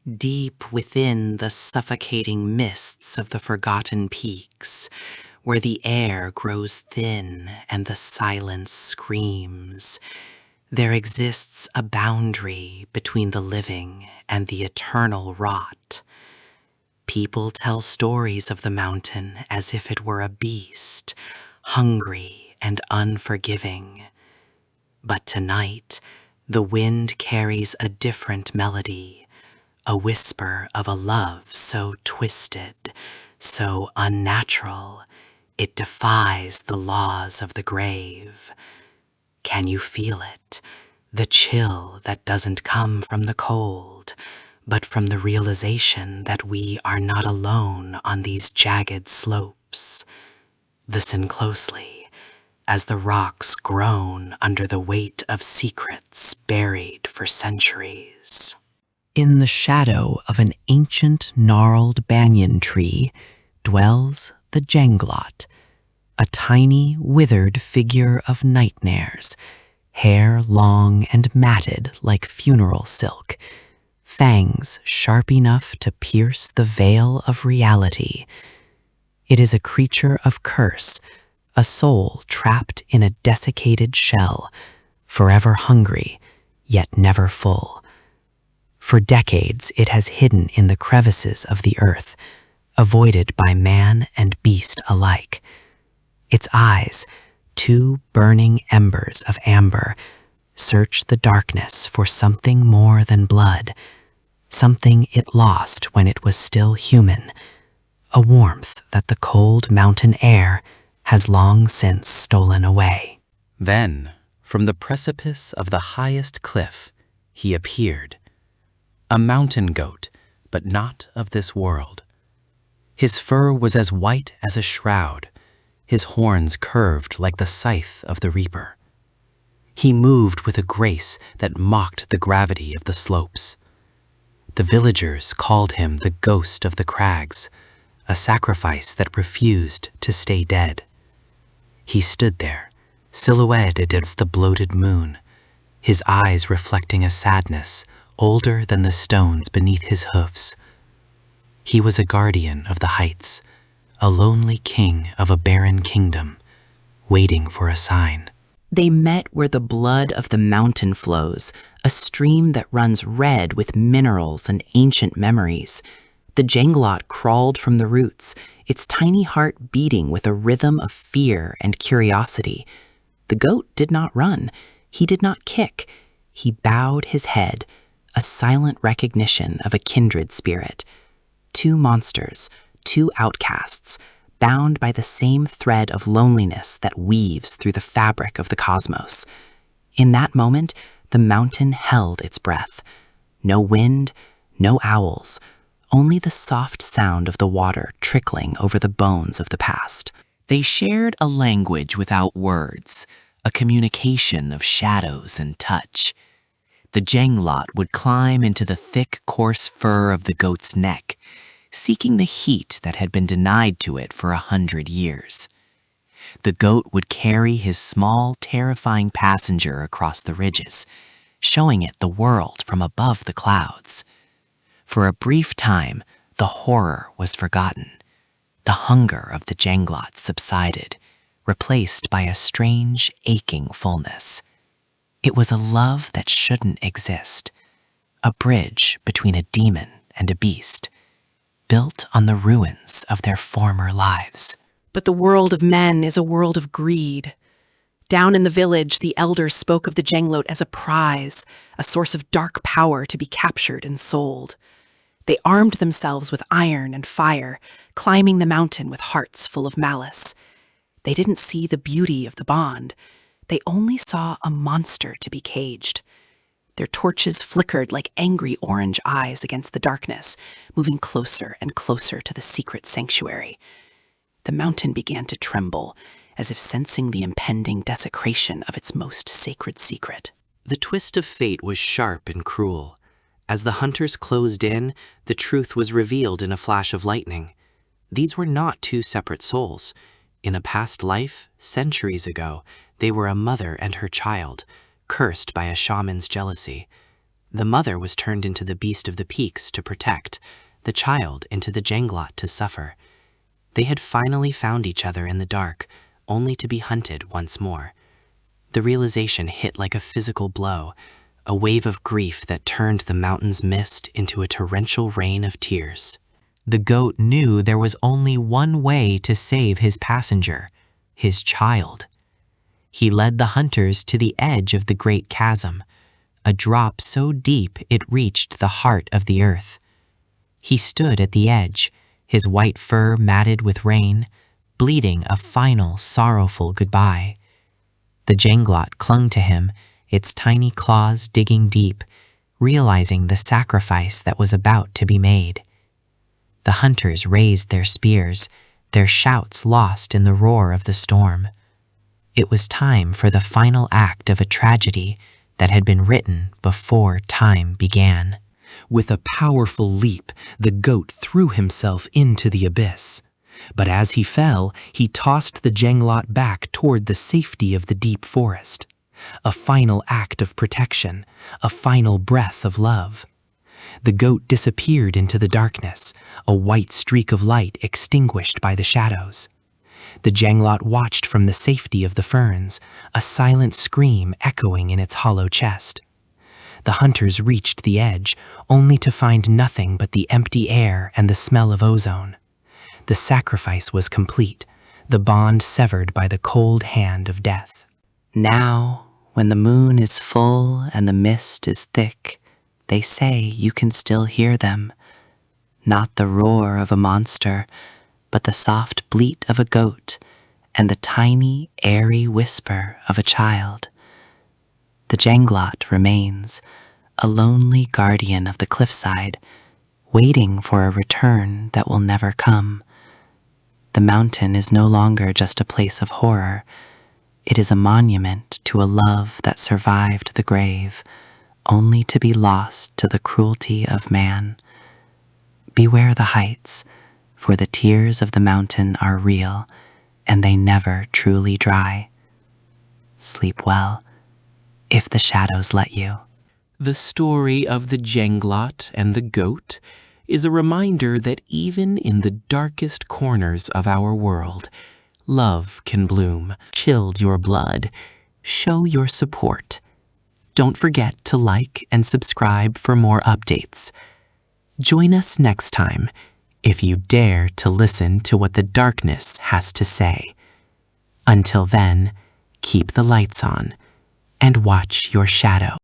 Deep within the suffocating mists of the forgotten peaks, where the air grows thin and the silence screams, there exists a boundary between the living and the eternal rot. People tell stories of the mountain as if it were a beast, hungry and unforgiving. But tonight, the wind carries a different melody, a whisper of a love so twisted, so unnatural, it defies the laws of the grave. Can you feel it? The chill that doesn't come from the cold, but from the realization that we are not alone on these jagged slopes. Listen closely as the rocks groan under the weight of secrets buried for centuries. In the shadow of an ancient gnarled banyan tree dwells the Jenglot, a tiny withered figure of nightmares, hair long and matted like funeral silk, fangs sharp enough to pierce the veil of reality. It is a creature of curse, a soul trapped in a desiccated shell, forever hungry, yet never full. For decades it has hidden in the crevices of the earth, avoided by man and beast alike. Its eyes, two burning embers of amber, search the darkness for something more than blood, something it lost when it was still human, a warmth that the cold mountain air has long since stolen away. Then, from the precipice of the highest cliff, he appeared, a mountain goat, but not of this world. His fur was as white as a shroud, his horns curved like the scythe of the reaper. He moved with a grace that mocked the gravity of the slopes. The villagers called him the ghost of the crags, a sacrifice that refused to stay dead. He stood there, silhouetted against the bloated moon, his eyes reflecting a sadness older than the stones beneath his hoofs. He was a guardian of the heights, a lonely king of a barren kingdom, waiting for a sign. They met where the blood of the mountain flows, a stream that runs red with minerals and ancient memories. The Jenglot crawled from the roots, its tiny heart beating with a rhythm of fear and curiosity. The goat did not run. He did not kick. He bowed his head, a silent recognition of a kindred spirit. Two monsters, two outcasts, bound by the same thread of loneliness that weaves through the fabric of the cosmos. In that moment, the mountain held its breath. No wind, no owls, only the soft sound of the water trickling over the bones of the past. They shared a language without words, a communication of shadows and touch. The Jenglot would climb into the thick, coarse fur of the goat's neck, seeking the heat that had been denied to it for 100 years. The goat would carry his small, terrifying passenger across the ridges, showing it the world from above the clouds. For a brief time, the horror was forgotten. The hunger of the Jenglot subsided, replaced by a strange, aching fullness. It was a love that shouldn't exist, a bridge between a demon and a beast, built on the ruins of their former lives. But the world of men is a world of greed. Down in the village, the elders spoke of the Jenglot as a prize, a source of dark power to be captured and sold. They armed themselves with iron and fire, climbing the mountain with hearts full of malice. They didn't see the beauty of the bond. They only saw a monster to be caged. Their torches flickered like angry orange eyes against the darkness, moving closer and closer to the secret sanctuary. The mountain began to tremble, as if sensing the impending desecration of its most sacred secret. The twist of fate was sharp and cruel. As the hunters closed in, the truth was revealed in a flash of lightning. These were not two separate souls. In a past life, centuries ago, they were a mother and her child, cursed by a shaman's jealousy. The mother was turned into the beast of the peaks to protect, the child into the Jenglot to suffer. They had finally found each other in the dark, only to be hunted once more. The realization hit like a physical blow, a wave of grief that turned the mountain's mist into a torrential rain of tears. The goat knew there was only one way to save his passenger, his child. He led the hunters to the edge of the great chasm, a drop so deep it reached the heart of the earth. He stood at the edge, his white fur matted with rain, bleeding a final sorrowful goodbye. The Jenglot clung to him, its tiny claws digging deep, realizing the sacrifice that was about to be made. The hunters raised their spears, their shouts lost in the roar of the storm. It was time for the final act of a tragedy that had been written before time began. With a powerful leap, the goat threw himself into the abyss. But as he fell, he tossed the Jenglot back toward the safety of the deep forest. A final act of protection, a final breath of love. The goat disappeared into the darkness, a white streak of light extinguished by the shadows. The Jenglot watched from the safety of the ferns, a silent scream echoing in its hollow chest. The hunters reached the edge, only to find nothing but the empty air and the smell of ozone. The sacrifice was complete, the bond severed by the cold hand of death. Now, when the moon is full and the mist is thick, they say you can still hear them. Not the roar of a monster, but the soft bleat of a goat and the tiny, airy whisper of a child. The Jenglot remains, a lonely guardian of the cliffside, waiting for a return that will never come. The mountain is no longer just a place of horror. It is a monument to a love that survived the grave, only to be lost to the cruelty of man. Beware the heights, for the tears of the mountain are real, and they never truly dry. Sleep well, if the shadows let you. The story of the Jenglot and the goat is a reminder that even in the darkest corners of our world, love can bloom. Chilled your blood. Show your support. Don't forget to like and subscribe for more updates. Join us next time if you dare to listen to what the darkness has to say. Until then, keep the lights on and watch your shadow.